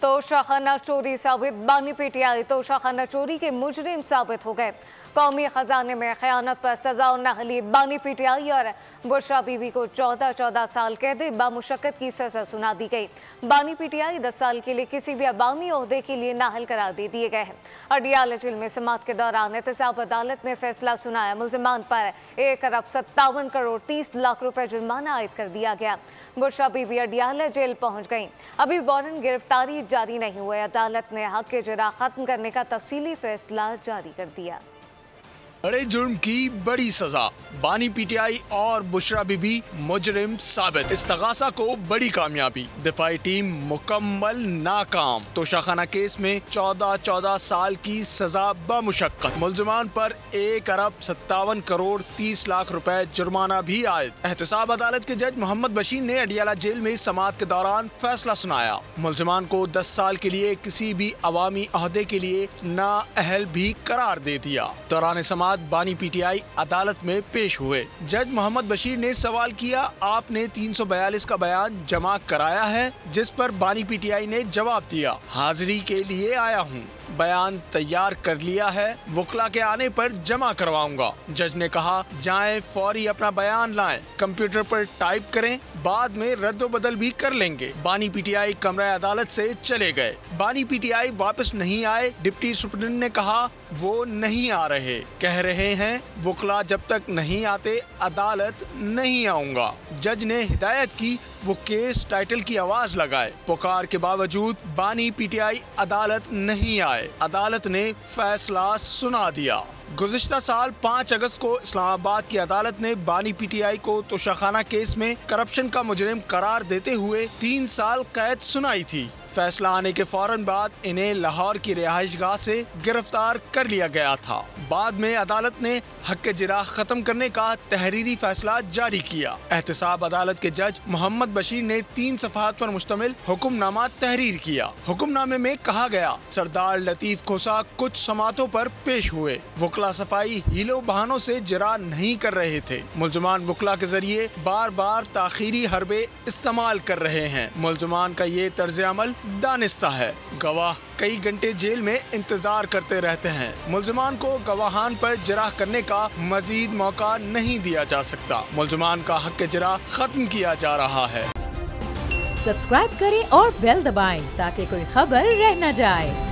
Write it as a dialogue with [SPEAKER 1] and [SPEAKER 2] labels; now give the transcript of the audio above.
[SPEAKER 1] तोशाखाना चोरी साबित, बानी पीटीआई तोशाखाना चोरी के मुजरिम साबित हो गए। कौमी खजाने में खयानत पर सजा और नहली, बानी पीटीआई और बुशरा बीबी को 14-14 साल कैद बामुशक्कत की सजा सुना दी गई। बानी पीटीआई 10 साल के लिए किसी भी अवामी ओहदे के लिए नाअहल करार दे दिए गए हैं। अडियाला जेल में समाअत के दौरान एहतसाब अदालत ने फैसला सुनाया। मुल्जिमान पर 1 अरब 57 करोड़ 30 लाख रुपए जुर्माना आयद कर दिया गया। बुशरा बीबी अडियाला जेल पहुंच गई। अभी वारंट गिरफ्तारी जारी नहीं हुए। अदालत ने हक के जरा खत्म करने का तफसीली फैसला जारी कर दिया।
[SPEAKER 2] बड़े जुर्म की बड़ी सजा, बानी पीटीआई और बुशरा बीबी मुजरिम साबित। इस्तगासा को बड़ी कामयाबी, दिफाई टीम मुकम्मल नाकाम। तोशाखाना केस में 14-14 साल की सजा बमुशक्कत। मुल्जिमान पर 1 अरब 57 करोड़ 30 लाख रुपए जुर्माना भी आयद। एहतसाब अदालत के जज मोहम्मद बशीर ने अडियाला जेल में समाअत के दौरान फैसला सुनाया। मुल्जिमान को 10 साल के लिए किसी भी अवामी ओहदे के लिए नाअहल भी करार दे दिया। दौरान समाअत बानी पीटीआई अदालत में पेश हुए। जज मोहम्मद बशीर ने सवाल किया, आपने 342 का बयान जमा कराया है? जिस पर बानी पीटीआई ने जवाब दिया, हाजिरी के लिए आया हूँ, बयान तैयार कर लिया है, वकला के आने पर जमा करवाऊंगा। जज ने कहा, जाएं फौरी अपना बयान लाएं, कंप्यूटर पर टाइप करें, बाद में रद्दो बदल भी कर लेंगे। बानी पीटीआई कमरा अदालत से चले गए। बानी पीटीआई वापस नहीं आए। डिप्टी सुप्रीटेंडेंट ने कहा, वो नहीं आ रहे, कह रहे हैं वकला जब तक नहीं आते अदालत नहीं आऊंगा। जज ने हिदायत की वो केस टाइटल की आवाज लगाए। पुकार के बावजूद बानी पीटीआई अदालत नहीं आए। अदालत ने फैसला सुना दिया। गुज़िश्ता साल 5 अगस्त को इस्लामाबाद की अदालत ने बानी पीटीआई को तोशाखाना केस में करप्शन का मुजरिम करार देते हुए 3 साल कैद सुनाई थी। फैसला आने के फौरन बाद इन्हें लाहौर की रिहाइशगाह से गिरफ्तार कर लिया गया था। बाद में अदालत ने हक जिरा खत्म करने का तहरीरी फैसला जारी किया। एहतसाब अदालत के जज मोहम्मद बशीर ने 3 सफ़हात पर मुश्तमिल हुक्मनामा तहरीर किया। हुक्मनामे में कहा गया, सरदार लतीफ खोसा कुछ समातों पर पेश हुए। वकला सफाई हीलो बहानों से जिरा नहीं कर रहे थे। मुल्जिमान वकला के जरिए बार बार ताखीरी हरबे इस्तेमाल कर रहे हैं। मुल्जिमान का ये तर्ज अमल दानिस्ता है। गवाह कई घंटे जेल में इंतजार करते रहते हैं। मुल्जिमान को गवाहान पर जिरा करने का मजीद मौका नहीं दिया जा सकता। मुल्जिमान का हक जिरा खत्म किया जा रहा है।
[SPEAKER 3] सब्सक्राइब करें और बेल दबाएं ताकि कोई खबर रह न जाए।